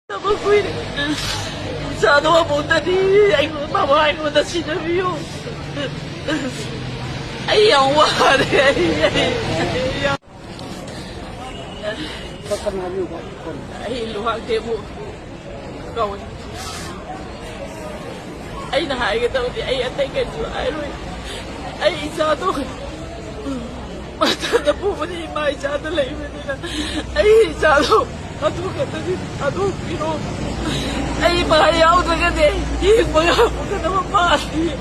Maguire. Sana mapunta di ay mamahay ko na sinabi yun. Ay, ang wari. Ay. Baka namin ko. Ay, luhang demo. Gawin. Ay, nahahay ka daw di. Ay, atay ka dito. Ay, isa to. Mata na po mo ni Ima. Isa to lang yun nila. Ay, isa to. Aduh kata dia, aduh kilo, ay bahaya udah kan deh, ini bahaya bukan nama mati,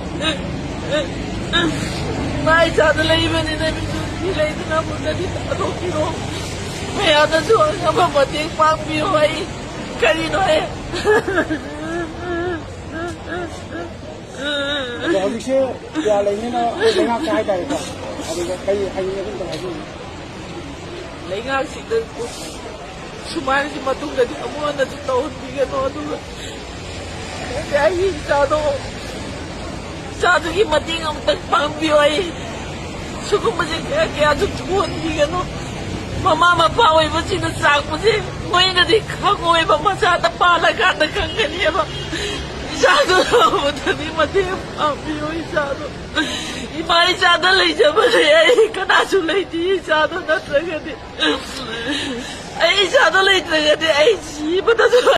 mai jatuh lagi mana ni, bila itu nama tadi aduh kilo, mai ada tu apa mati pang biru ay, kali no ay. Kalau bisa, ya lainnya na lengah kaya dah itu, ada kaya hanya pun tak ada. Lengah sih tu. Sumali si Matong na di amo na di taon bigan no ano. Kaya sado ki mating ang tagpambyo ay suko mo siya kaya tutuon bigan no. Mama mapaway mo sinasak mo siya. Ngayon na di kakoy ba masata palagata kang kanya ba. Sado na mo na di mating ang pambyo sado. Imay sado lang siya ba ay kanasulay di sado na talaga di. Ay, isa na lang talaga di. Ay, si,